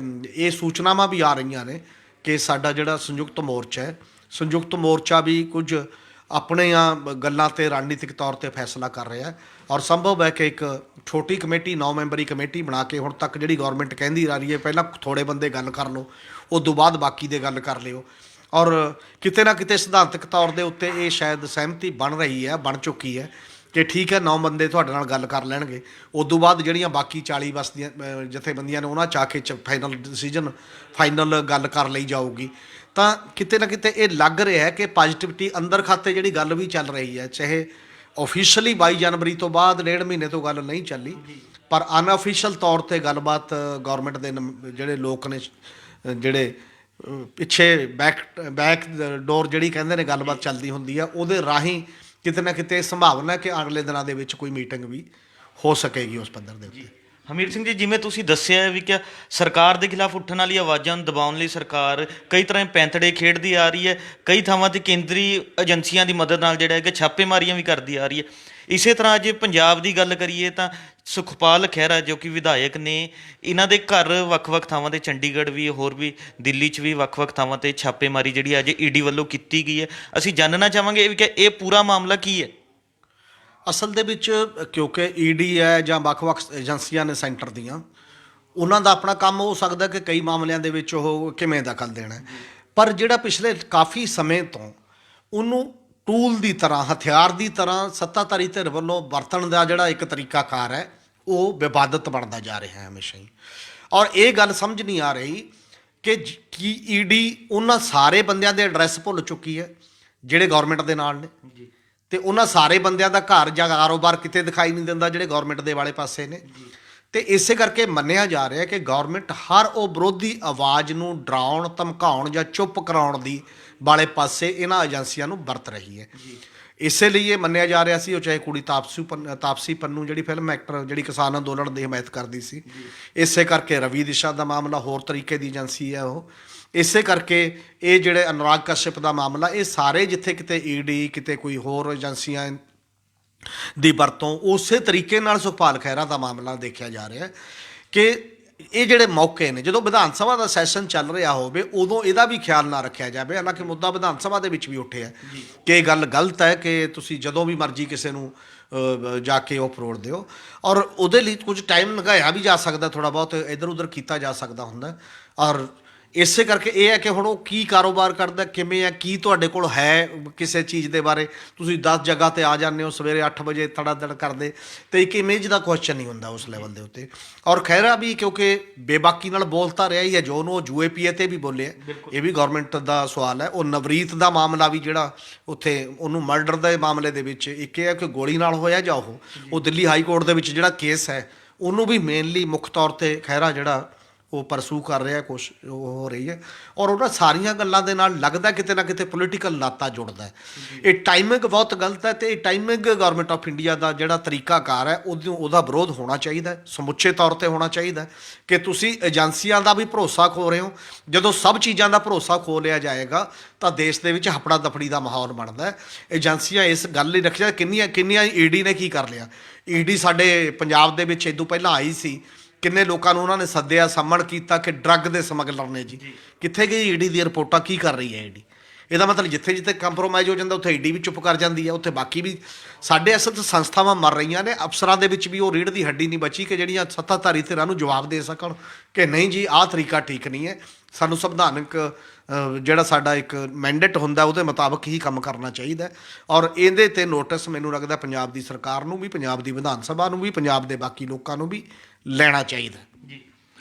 Speaker 2: ਇਹ ਸੂਚਨਾਵਾਂ ਵੀ ਆ ਰਹੀਆਂ ਨੇ ਕਿ ਸਾਡਾ ਜਿਹੜਾ ਸੰਯੁਕਤ ਮੋਰਚਾ ਹੈ, ਸੰਯੁਕਤ ਮੋਰਚਾ ਵੀ ਕੁਝ ਆਪਣੀਆਂ ਗੱਲਾਂ 'ਤੇ ਰਣਨੀਤਿਕ ਤੌਰ 'ਤੇ ਫੈਸਲਾ ਕਰ ਰਿਹਾ ਹੈ, ਔਰ ਸੰਭਵ ਹੈ ਕਿ ਇੱਕ ਛੋਟੀ ਕਮੇਟੀ 9 ਮੈਂਬਰੀ ਕਮੇਟੀ ਬਣਾ ਕੇ ਹੁਣ ਤੱਕ ਜਿਹੜੀ ਗੌਰਮੈਂਟ ਕਹਿੰਦੀ ਆ ਰਹੀ ਹੈ ਪਹਿਲਾਂ ਥੋੜ੍ਹੇ ਬੰਦੇ ਗੱਲ ਕਰ ਲਓ, ਉਸ ਤੋਂ ਬਾਅਦ ਬਾਕੀ ਦੇ ਗੱਲ ਕਰ ਲਿਓ, ਔਰ ਕਿਤੇ ਨਾ ਕਿਤੇ ਸਿਧਾਂਤਕ ਤੌਰ ਦੇ ਉੱਤੇ ਇਹ ਸ਼ਾਇਦ ਸਹਿਮਤੀ ਬਣ ਚੁੱਕੀ ਹੈ ਕਿ ਠੀਕ ਹੈ 9 ਬੰਦੇ ਤੁਹਾਡੇ ਨਾਲ ਗੱਲ ਕਰ ਲੈਣਗੇ, ਉਸ ਤੋਂ ਬਾਅਦ ਜਿਹੜੀਆਂ ਬਾਕੀ 40 ਬਸਦੀਆਂ ਜਥੇਬੰਦੀਆਂ ਨੇ ਉਹਨਾਂ 'ਚ ਆ ਕੇ ਫਾਈਨਲ ਗੱਲ ਕਰ ਲਈ ਜਾਊਗੀ। ਤਾਂ ਕਿਤੇ ਨਾ ਕਿਤੇ ਇਹ ਲੱਗ ਰਿਹਾ ਹੈ ਕਿ ਪੋਜ਼ਿਟਿਵਿਟੀ ਅੰਦਰ ਖਾਤੇ ਜਿਹੜੀ ਗੱਲ ਵੀ ਚੱਲ ਰਹੀ ਹੈ, ਚਾਹੇ ਆਫੀਸ਼ੀਅਲੀ 22 ਜਨਵਰੀ ਤੋਂ ਬਾਅਦ ਡੇਢ ਮਹੀਨੇ ਤੋਂ ਗੱਲ ਨਹੀਂ ਚੱਲੀ, ਪਰ ਅਨਅਫੀਸ਼ੀਅਲ ਤੌਰ ਤੇ ਗੱਲਬਾਤ ਗਵਰਨਮੈਂਟ ਦੇ ਜਿਹੜੇ ਲੋਕ ਨੇ, ਜਿਹੜੇ ਪਿੱਛੇ ਬੈਕ ਡੋਰ ਜਿਹੜੀ ਕਹਿੰਦੇ ਨੇ ਗੱਲਬਾਤ ਚੱਲਦੀ ਹੁੰਦੀ ਆ, ਉਹਦੇ ਰਾਹੀਂ ਕਿਤੇ ਨਾ ਕਿਤੇ ਸੰਭਾਵਨਾ ਹੈ ਕਿ ਅਗਲੇ ਦਿਨਾਂ ਦੇ ਵਿੱਚ ਕੋਈ ਮੀਟਿੰਗ ਵੀ ਹੋ ਸਕੇਗੀ ਉਸ ਪੱਧਰ ਦੇ ਉੱਤੇ।
Speaker 1: ਹਮੀਰ ਸਿੰਘ ਜੀ, ਜਿਵੇਂ ਤੁਸੀਂ ਦੱਸਿਆ ਹੈ ਵੀ ਕਿ ਸਰਕਾਰ ਦੇ ਖਿਲਾਫ ਉੱਠਣ ਵਾਲੀ ਆਵਾਜ਼ਾਂ ਨੂੰ ਦਬਾਉਣ ਲਈ ਸਰਕਾਰ ਕਈ ਤਰ੍ਹਾਂ ਦੇ ਪੈਂਤੜੇ ਖੇਡਦੀ ਆ ਰਹੀ ਹੈ, ਕਈ ਥਾਵਾਂ ਤੇ ਕੇਂਦਰੀ ਏਜੰਸੀਆਂ ਦੀ ਮਦਦ ਨਾਲ ਜਿਹੜਾ ਹੈ ਕਿ ਛਾਪੇਮਾਰੀਆਂ ਵੀ ਕਰਦੀ ਆ ਰਹੀ ਹੈ। ਇਸੇ ਤਰ੍ਹਾਂ ਜੇ ਪੰਜਾਬ ਦੀ ਗੱਲ ਕਰੀਏ ਤਾਂ ਸੁਖਪਾਲ ਖਹਿਰਾ ਜੋ ਕਿ ਵਿਧਾਇਕ ਨੇ, ਇਹਨਾਂ ਦੇ ਘਰ ਵੱਖ-ਵੱਖ ਥਾਵਾਂ ਤੇ ਚੰਡੀਗੜ੍ਹ ਵੀ, ਹੋਰ ਵੀ ਦਿੱਲੀ 'ਚ ਵੀ ਵੱਖ-ਵੱਖ ਥਾਵਾਂ ਤੇ ਛਾਪੇਮਾਰੀ ਜਿਹੜੀ ਅੱਜ ਈਡੀ ਵੱਲੋਂ ਕੀਤੀ ਗਈ ਹੈ। ਅਸੀਂ ਜਾਣਨਾ ਚਾਹਾਂਗੇ ਵੀ ਕਿ ਇਹ ਪੂਰਾ ਮਾਮਲਾ ਕੀ ਹੈ।
Speaker 2: ਅਸਲ ਦੇ ਵਿੱਚ ਕਿਉਂਕਿ ਈਡੀ ਹੈ ਜਾਂ ਵੱਖ-ਵੱਖ ਏਜੰਸੀਆਂ ਨੇ ਸੈਂਟਰ ਦੀਆਂ, ਉਹਨਾਂ ਦਾ ਆਪਣਾ ਕੰਮ ਹੋ ਸਕਦਾ ਕਿ ਕਈ ਮਾਮਲਿਆਂ ਦੇ ਵਿੱਚ ਉਹ ਕਿਵੇਂ ਦਖਲ ਦੇਣਾ ਹੈ, ਪਰ ਜਿਹੜਾ ਪਿਛਲੇ ਕਾਫੀ ਸਮੇਂ ਤੋਂ ਉਹਨੂੰ ਟੂਲ ਦੀ ਤਰ੍ਹਾਂ, ਹਥਿਆਰ ਦੀ ਤਰ੍ਹਾਂ ਸੱਤਾਧਾਰੀ ਧਿਰ ਵੱਲੋਂ ਵਰਤਣ ਦਾ ਜਿਹੜਾ ਇੱਕ ਤਰੀਕਾਕਾਰ ਹੈ, ਉਹ ਵਿਵਾਦਤ ਬਣਦਾ ਜਾ ਰਿਹਾ ਹੈ ਹਮੇਸ਼ਾ ਹੀ। ਔਰ ਇਹ ਗੱਲ ਸਮਝ ਨਹੀਂ ਆ ਰਹੀ ਕਿ ਕੀ ਈਡੀ ਉਹਨਾਂ ਸਾਰੇ ਬੰਦਿਆਂ ਦੇ ਐਡਰੈਸ ਭੁੱਲ ਚੁੱਕੀ ਹੈ ਜਿਹੜੇ ਗਵਰਨਮੈਂਟ ਦੇ ਨਾਲ ਨੇ, ਤੇ ਉਹਨਾਂ ਸਾਰੇ ਬੰਦਿਆਂ ਦਾ ਘਰ ਜਾਂ ਕਾਰੋਬਾਰ ਕਿਤੇ ਦਿਖਾਈ ਨਹੀਂ ਦਿੰਦਾ ਜਿਹੜੇ ਗਵਰਨਮੈਂਟ ਦੇ ਵਾਲੇ ਪਾਸੇ ਨੇ। ਤੇ ਇਸੇ ਕਰਕੇ ਮੰਨਿਆ ਜਾ ਰਿਹਾ ਕਿ ਗਵਰਨਮੈਂਟ ਹਰ ਉਹ ਵਿਰੋਧੀ ਆਵਾਜ਼ ਨੂੰ ਡਰਾਉਣ, ਧਮਕਾਉਣ ਜਾਂ ਚੁੱਪ ਕਰਾਉਣ ਦੀ ਵਾਲੇ ਪਾਸੇ ਇਹਨਾਂ ਏਜੰਸੀਆਂ ਨੂੰ ਵਰਤ ਰਹੀ ਹੈ। ਇਸੇ ਲਈ ਇਹ ਮੰਨਿਆ ਜਾ ਰਿਹਾ ਸੀ, ਉਹ ਚਾਹੇ ਕੁੜੀ ਤਾਪਸੀ ਪੰਨੂ ਜਿਹੜੀ ਫਿਲਮ ਐਕਟਰ ਜਿਹੜੀ ਕਿਸਾਨ ਅੰਦੋਲਨ ਦੀ ਹਮਾਇਤ ਕਰਦੀ ਸੀ, ਇਸੇ ਕਰਕੇ ਰਵੀ ਦਿਸ਼ਾ ਦਾ ਮਾਮਲਾ ਹੋਰ ਤਰੀਕੇ ਦੀ ਏਜੰਸੀ ਹੈ ਉਹ, ਇਸੇ ਕਰਕੇ ਇਹ ਜਿਹੜੇ ਅਨੁਰਾਗ ਕਸ਼ਯਪ ਦਾ ਮਾਮਲਾ, ਇਹ ਸਾਰੇ ਜਿੱਥੇ ਕਿਤੇ ਈਡੀ, ਕਿਤੇ ਕੋਈ ਹੋਰ ਏਜੰਸੀਆਂ ਦੀ ਵਰਤੋਂ, ਉਸੇ ਤਰੀਕੇ ਨਾਲ ਸੁਖਪਾਲ ਖਹਿਰਾ ਦਾ ਮਾਮਲਾ ਦੇਖਿਆ ਜਾ ਰਿਹਾ ਕਿ ਇਹ ਜਿਹੜੇ ਮੌਕੇ ਨੇ, ਜਦੋਂ ਵਿਧਾਨ ਸਭਾ ਦਾ ਸੈਸ਼ਨ ਚੱਲ ਰਿਹਾ ਹੋਵੇ ਉਦੋਂ ਇਹਦਾ ਵੀ ਖਿਆਲ ਨਾ ਰੱਖਿਆ ਜਾਵੇ। ਹਾਲਾਂਕਿ ਮੁੱਦਾ ਵਿਧਾਨ ਸਭਾ ਦੇ ਵਿੱਚ ਵੀ ਉੱਠਿਆ ਕਿ ਇਹ ਗੱਲ ਗਲਤ ਹੈ ਕਿ ਤੁਸੀਂ ਜਦੋਂ ਵੀ ਮਰਜ਼ੀ ਕਿਸੇ ਨੂੰ ਜਾ ਕੇ ਉਹ ਫਰੋੜ ਦਿਓ, ਔਰ ਉਹਦੇ ਲਈ ਕੁਝ ਟਾਈਮ ਲਗਾਇਆ ਵੀ ਜਾ ਸਕਦਾ, ਥੋੜ੍ਹਾ ਬਹੁਤ ਇੱਧਰ ਉੱਧਰ ਕੀਤਾ ਜਾ ਸਕਦਾ ਹੁੰਦਾ। ਔਰ ਇਸੇ ਕਰਕੇ ਇਹ ਹੈ ਕਿ ਹੁਣ ਉਹ ਕੀ ਕਾਰੋਬਾਰ ਕਰਦਾ, ਕਿਵੇਂ ਹੈ, ਕੀ ਤੁਹਾਡੇ ਕੋਲ ਹੈ ਕਿਸੇ ਚੀਜ਼ ਦੇ ਬਾਰੇ, ਤੁਸੀਂ 10 ਜਗ੍ਹਾ 'ਤੇ ਆ ਜਾਂਦੇ ਹੋ ਸਵੇਰੇ 8 ਵਜੇ ਧੜਾ-ਧੜ ਕਰਦੇ, ਅਤੇ ਇੱਕ ਇਮੇਜ ਦਾ ਕੁਐਸਚਨ ਨਹੀਂ ਹੁੰਦਾ ਉਸ ਲੈਵਲ ਦੇ ਉੱਤੇ। ਔਰ ਖਹਿਰਾ ਵੀ ਕਿਉਂਕਿ ਬੇਬਾਕੀ ਨਾਲ ਬੋਲਤਾ ਰਿਹਾ ਹੀ ਹੈ, ਜੋ ਉਹਨੂੰ ਉਹ ਜੂਏ ਪੀਏ 'ਤੇ ਵੀ ਬੋਲਿਆ, ਇਹ ਵੀ ਗੌਰਮੈਂਟ ਦਾ ਸਵਾਲ ਹੈ। ਉਹ ਨਵਰੀਤ ਦਾ ਮਾਮਲਾ ਵੀ ਜਿਹੜਾ ਉੱਥੇ ਉਹਨੂੰ ਮਰਡਰ ਦੇ ਮਾਮਲੇ ਦੇ ਵਿੱਚ ਇੱਕ ਇਹ ਹੈ ਕਿ ਗੋਲੀ ਨਾਲ ਹੋਇਆ ਜਾਂ ਉਹ ਦਿੱਲੀ ਹਾਈ ਕੋਰਟ ਦੇ ਵਿੱਚ ਜਿਹੜਾ ਕੇਸ ਹੈ ਉਹਨੂੰ ਵੀ ਮੇਨਲੀ ਮੁੱਖ ਤੌਰ 'ਤੇ ਖਹਿਰਾ ਜਿਹੜਾ ਉਹ ਪਰਸੂ ਕਰ ਰਿਹਾ, ਕੁਛ ਉਹ ਹੋ ਰਹੀ ਹੈ। ਔਰ ਉਹਨਾਂ ਸਾਰੀਆਂ ਗੱਲਾਂ ਦੇ ਨਾਲ ਲੱਗਦਾ ਕਿਤੇ ਨਾ ਕਿਤੇ ਪੋਲੀਟੀਕਲ ਨਾਤਾ ਜੁੜਦਾ ਹੈ। ਇਹ ਟਾਈਮਿੰਗ ਬਹੁਤ ਗਲਤ ਹੈ, ਅਤੇ ਇਹ ਟਾਈਮਿੰਗ ਗਵਰਨਮੈਂਟ ਆਫ ਇੰਡੀਆ ਦਾ ਜਿਹੜਾ ਤਰੀਕਾਕਾਰ ਹੈ ਉਹਦਾ ਵਿਰੋਧ ਹੋਣਾ ਚਾਹੀਦਾ, ਸਮੁੱਚੇ ਤੌਰ 'ਤੇ ਹੋਣਾ ਚਾਹੀਦਾ ਕਿ ਤੁਸੀਂ ਏਜੰਸੀਆਂ ਦਾ ਵੀ ਭਰੋਸਾ ਖੋ ਰਹੇ ਹੋ। ਜਦੋਂ ਸਭ ਚੀਜ਼ਾਂ ਦਾ ਭਰੋਸਾ ਖੋ ਲਿਆ ਜਾਏਗਾ ਤਾਂ ਦੇਸ਼ ਦੇ ਵਿੱਚ ਹਫੜਾ ਦਫੜੀ ਦਾ ਮਾਹੌਲ ਬਣਦਾ ਹੈ। ਏਜੰਸੀਆਂ ਇਸ ਗੱਲ ਲਈ ਰੱਖਿਆ, ਕਿੰਨੀਆਂ ਈਡੀ ਨੇ ਕੀ ਕਰ ਲਿਆ। ਈਡੀ ਸਾਡੇ ਪੰਜਾਬ ਦੇ ਵਿੱਚ ਇਦੋਂ ਪਹਿਲਾਂ ਆਈ ਸੀ, ਕਿੰਨੇ ਲੋਕਾਂ ਨੂੰ ਉਹਨਾਂ ਨੇ ਸੱਦਿਆ, ਸਾਹਮਣ ਕੀਤਾ ਕਿ ਡਰੱਗ ਦੇ ਸਮਗਲਰ ਨੇ ਜੀ। ਕਿੱਥੇ ਗਈ ਈਡੀ ਦੀ ਰਿਪੋਰਟਾਂ, ਕੀ ਕਰ ਰਹੀ ਹੈ ਈਡੀ? ਇਹਦਾ ਮਤਲਬ ਜਿੱਥੇ ਜਿੱਥੇ ਕੰਪਰੋਮਾਈਜ਼ ਹੋ ਜਾਂਦਾ ਉੱਥੇ ਈਡੀ ਵੀ ਚੁੱਪ ਕਰ ਜਾਂਦੀ ਹੈ, ਉੱਥੇ ਬਾਕੀ ਵੀ ਸਾਡੇ ਅਸਲ 'ਚ ਸੰਸਥਾਵਾਂ ਮਰ ਰਹੀਆਂ ਨੇ। ਅਫਸਰਾਂ ਦੇ ਵਿੱਚ ਵੀ ਉਹ ਰੀੜ੍ਹ ਦੀ ਹੱਡੀ ਨਹੀਂ ਬਚੀ ਕਿ ਜਿਹੜੀਆਂ ਸੱਤਾਧਾਰੀ ਧਿਰਾਂ ਨੂੰ ਜਵਾਬ ਦੇ ਸਕਣ ਕਿ ਨਹੀਂ ਜੀ ਆਹ ਤਰੀਕਾ ਠੀਕ ਨਹੀਂ ਹੈ, ਸਾਨੂੰ ਸੰਵਿਧਾਨਕ ਜਿਹੜਾ ਸਾਡਾ ਇੱਕ ਮੈਂਡੇਟ ਹੁੰਦਾ ਉਹਦੇ ਮੁਤਾਬਕ ਹੀ ਕੰਮ ਕਰਨਾ ਚਾਹੀਦਾ। ਔਰ ਇਹਦੇ 'ਤੇ ਨੋਟਿਸ ਮੈਨੂੰ ਲੱਗਦਾ ਪੰਜਾਬ ਦੀ ਸਰਕਾਰ ਨੂੰ ਵੀ, ਪੰਜਾਬ ਦੀ ਵਿਧਾਨ ਸਭਾ ਨੂੰ ਵੀ, ਪੰਜਾਬ ਦੇ ਬਾਕੀ ਲੋਕਾਂ ਨੂੰ ਵੀ ਲੈਣਾ ਚਾਹੀਦਾ
Speaker 1: ਜੀ।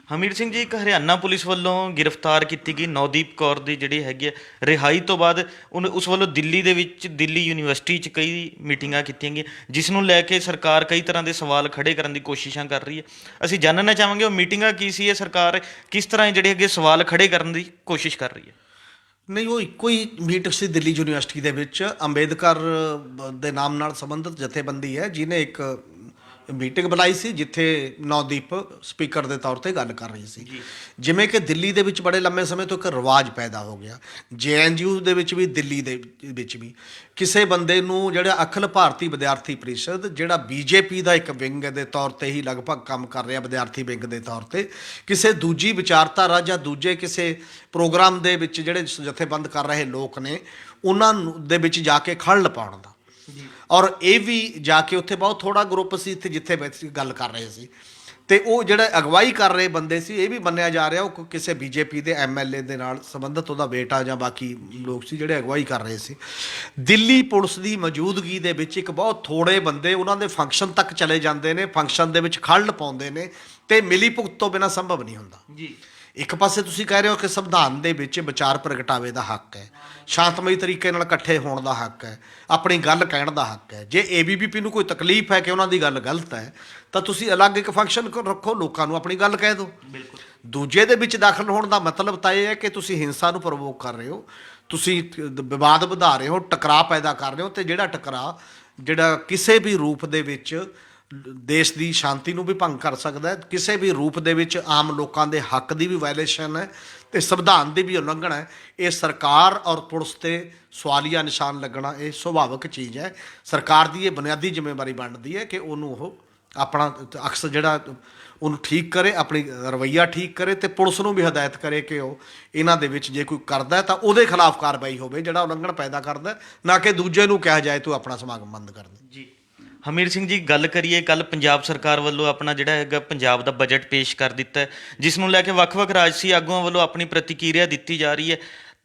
Speaker 1: ਹਮੀਰ ਸਿੰਘ ਜੀ, ਇੱਕ ਹਰਿਆਣਾ ਪੁਲਿਸ ਵੱਲੋਂ ਗ੍ਰਿਫਤਾਰ ਕੀਤੀ ਗਈ ਨੌਦੀਪ ਕੌਰ ਦੀ ਜਿਹੜੀ ਹੈਗੀ ਹੈ ਰਿਹਾਈ ਤੋਂ ਬਾਅਦ ਉਸ ਵੱਲੋਂ ਦਿੱਲੀ ਦੇ ਵਿੱਚ, ਦਿੱਲੀ ਯੂਨੀਵਰਸਿਟੀ 'ਚ ਕਈ ਮੀਟਿੰਗਾਂ ਕੀਤੀਆਂ ਗਈਆਂ, ਜਿਸ ਨੂੰ ਲੈ ਕੇ ਸਰਕਾਰ ਕਈ ਤਰ੍ਹਾਂ ਦੇ ਸਵਾਲ ਖੜੇ ਕਰਨ ਦੀ ਕੋਸ਼ਿਸ਼ਾਂ ਕਰ ਰਹੀ ਹੈ। ਅਸੀਂ ਜਾਣਨਾ ਚਾਹਾਂਗੇ ਉਹ ਮੀਟਿੰਗਾਂ ਕੀ ਸੀ, ਇਹ ਸਰਕਾਰ ਕਿਸ ਤਰ੍ਹਾਂ ਜਿਹੜੇ ਹੈਗੇ ਸਵਾਲ ਖੜੇ ਕਰਨ ਦੀ ਕੋਸ਼ਿਸ਼ ਕਰ ਰਹੀ ਹੈ।
Speaker 2: ਨਹੀਂ, ਉਹ ਇੱਕੋ ਹੀ ਮੀਟਿੰਗ ਸੀ ਦਿੱਲੀ ਯੂਨੀਵਰਸਿਟੀ ਦੇ ਵਿੱਚ। ਅੰਬੇਦਕਰ ਦੇ ਨਾਮ ਨਾਲ ਸੰਬੰਧਿਤ ਜਥੇਬੰਦੀ ਹੈ ਜਿਹਨੇ ਇੱਕ ਮੀਟਿੰਗ ਬੁਲਾਈ ਸੀ, ਜਿੱਥੇ ਨੌਦੀਪ ਸਪੀਕਰ ਦੇ ਤੌਰ 'ਤੇ ਗੱਲ ਕਰ ਰਹੀ ਸੀ। ਜਿਵੇਂ ਕਿ ਦਿੱਲੀ ਦੇ ਵਿੱਚ ਬੜੇ ਲੰਮੇ ਸਮੇਂ ਤੋਂ ਇੱਕ ਰਿਵਾਜ ਪੈਦਾ ਹੋ ਗਿਆ, JNU ਦੇ ਵਿੱਚ ਵੀ, ਦਿੱਲੀ ਦੇ ਵਿੱਚ ਵੀ, ਕਿਸੇ ਬੰਦੇ ਨੂੰ ਜਿਹੜਾ ਅਖਿਲ ਭਾਰਤੀ ਵਿਦਿਆਰਥੀ ਪਰਿਸ਼ਦ, ਜਿਹੜਾ BJP ਦਾ ਇੱਕ ਵਿੰਗ ਦੇ ਤੌਰ 'ਤੇ ਹੀ ਲਗਭਗ ਕੰਮ ਕਰ ਰਿਹਾ, ਵਿਦਿਆਰਥੀ ਵਿੰਗ ਦੇ ਤੌਰ 'ਤੇ, ਕਿਸੇ ਦੂਜੀ ਵਿਚਾਰਧਾਰਾ ਜਾਂ ਦੂਜੇ ਕਿਸੇ ਪ੍ਰੋਗਰਾਮ ਦੇ ਵਿੱਚ ਜਿਹੜੇ ਜਥੇਬੰਦ ਕਰ ਰਹੇ ਲੋਕ ਨੇ, ਉਹਨਾਂ ਦੇ ਵਿੱਚ ਜਾ ਕੇ ਖੜਲ ਪਾਉਣ ਦਾ। ਔਰ ਇਹ ਵੀ ਜਾ ਕੇ ਉੱਥੇ ਬਹੁਤ ਥੋੜ੍ਹਾ ਗਰੁੱਪ ਸੀ ਇੱਥੇ ਜਿੱਥੇ ਗੱਲ ਕਰ ਰਹੇ ਸੀ, ਅਤੇ ਉਹ ਜਿਹੜਾ ਅਗਵਾਈ ਕਰ ਰਹੇ ਬੰਦੇ ਸੀ, ਇਹ ਵੀ ਮੰਨਿਆ ਜਾ ਰਿਹਾ ਉਹ ਕਿਸੇ BJP ਦੇ MLA ਦੇ ਨਾਲ ਸੰਬੰਧਿਤ ਉਹਦਾ ਬੇਟਾ ਜਾਂ ਬਾਕੀ ਲੋਕ ਸੀ ਜਿਹੜੇ ਅਗਵਾਈ ਕਰ ਰਹੇ ਸੀ। ਦਿੱਲੀ ਪੁਲਿਸ ਦੀ ਮੌਜੂਦਗੀ ਦੇ ਵਿੱਚ ਇੱਕ ਬਹੁਤ ਥੋੜ੍ਹੇ ਬੰਦੇ ਉਹਨਾਂ ਦੇ ਫੰਕਸ਼ਨ ਤੱਕ ਚਲੇ ਜਾਂਦੇ ਨੇ, ਫੰਕਸ਼ਨ ਦੇ ਵਿੱਚ ਖੜਲ ਪਾਉਂਦੇ ਨੇ, ਅਤੇ ਮਿਲੀ ਭੁਗਤ ਤੋਂ ਬਿਨਾਂ ਸੰਭਵ ਨਹੀਂ ਹੁੰਦਾ ਜੀ। ਇੱਕ ਪਾਸੇ ਤੁਸੀਂ ਕਹਿ ਰਹੇ ਹੋ ਕਿ ਸੰਵਿਧਾਨ ਦੇ ਵਿੱਚ ਵਿਚਾਰ ਪ੍ਰਗਟਾਵੇ ਦਾ ਹੱਕ ਹੈ, ਸ਼ਾਂਤਮਈ ਤਰੀਕੇ ਨਾਲ ਇਕੱਠੇ ਹੋਣ ਦਾ ਹੱਕ ਹੈ, ਆਪਣੀ ਗੱਲ ਕਹਿਣ ਦਾ ਹੱਕ ਹੈ। ਜੇ ਏਬੀਵੀਪੀ ਨੂੰ ਕੋਈ ਤਕਲੀਫ ਹੈ ਕਿ ਉਹਨਾਂ ਦੀ ਗੱਲ ਗਲਤ ਹੈ ਤਾਂ ਤੁਸੀਂ ਅਲੱਗ ਇੱਕ ਫੰਕਸ਼ਨ ਰੱਖੋ, ਲੋਕਾਂ ਨੂੰ ਆਪਣੀ ਗੱਲ ਕਹਿ ਦਿਓ। ਦੂਜੇ ਦੇ ਵਿੱਚ ਦਾਖਲ ਹੋਣ ਦਾ ਮਤਲਬ ਤਾਂ ਇਹ ਹੈ ਕਿ ਤੁਸੀਂ ਹਿੰਸਾ ਨੂੰ ਪ੍ਰਵੋਕ ਕਰ ਰਹੇ ਹੋ, ਤੁਸੀਂ ਵਿਵਾਦ ਵਧਾ ਰਹੇ ਹੋ, ਟਕਰਾਅ ਪੈਦਾ ਕਰ ਰਹੇ ਹੋ, ਅਤੇ ਜਿਹੜਾ ਟਕਰਾਅ ਜਿਹੜਾ ਕਿਸੇ ਵੀ ਰੂਪ ਦੇ ਵਿੱਚ ਦੇਸ਼ ਦੀ ਸ਼ਾਂਤੀ ਨੂੰ ਵੀ ਭੰਗ ਕਰ ਸਕਦਾ ਹੈ, ਕਿਸੇ ਵੀ ਰੂਪ ਦੇ ਵਿੱਚ ਆਮ ਲੋਕਾਂ ਦੇ ਹੱਕ ਦੀ ਵੀ ਵਾਇਲੇਸ਼ਨ ਹੈ ਅਤੇ ਸੰਵਿਧਾਨ ਦੀ ਵੀ ਉਲੰਘਣ ਹੈ, ਇਹ ਸਰਕਾਰ ਔਰ ਪੁਲਿਸ 'ਤੇ ਸਵਾਲੀਆ ਨਿਸ਼ਾਨ ਲੱਗਣਾ ਇਹ ਸੁਭਾਵਿਕ ਚੀਜ਼ ਹੈ। ਸਰਕਾਰ ਦੀ ਇਹ ਬੁਨਿਆਦੀ ਜ਼ਿੰਮੇਵਾਰੀ ਬਣਦੀ ਹੈ ਕਿ ਉਹਨੂੰ ਉਹ ਆਪਣਾ ਅਕਸ ਜਿਹੜਾ ਉਹਨੂੰ ਠੀਕ ਕਰੇ, ਆਪਣੀ ਰਵੱਈਆ ਠੀਕ ਕਰੇ, ਅਤੇ ਪੁਲਿਸ ਨੂੰ ਵੀ ਹਦਾਇਤ ਕਰੇ ਕਿ ਉਹ ਇਹਨਾਂ ਦੇ ਵਿੱਚ ਜੇ ਕੋਈ ਕਰਦਾ ਤਾਂ ਉਹਦੇ ਖਿਲਾਫ ਕਾਰਵਾਈ ਹੋਵੇ ਜਿਹੜਾ ਉਲੰਘਣ ਪੈਦਾ ਕਰਦਾ, ਨਾ ਕਿ ਦੂਜੇ ਨੂੰ ਕਿਹਾ ਜਾਏ ਤੂੰ ਆਪਣਾ ਸਮਾਗਮ ਬੰਦ ਕਰ ਦੇ।
Speaker 1: ਜੀ ਹਮੀਰ ਸਿੰਘ ਜੀ, ਗੱਲ ਕਰੀਏ ਕੱਲ ਪੰਜਾਬ ਸਰਕਾਰ ਵੱਲੋਂ ਆਪਣਾ ਜਿਹੜਾ ਹੈਗਾ ਪੰਜਾਬ ਦਾ ਬਜਟ ਪੇਸ਼ ਕਰ ਦਿੱਤਾ ਹੈ, ਜਿਸ ਨੂੰ ਲੈ ਕੇ ਵੱਖ-ਵੱਖ ਰਾਜਸੀ ਆਗੂਆਂ ਵੱਲੋਂ ਆਪਣੀ ਪ੍ਰਤੀਕਿਰਿਆ ਦਿੱਤੀ ਜਾ ਰਹੀ ਹੈ,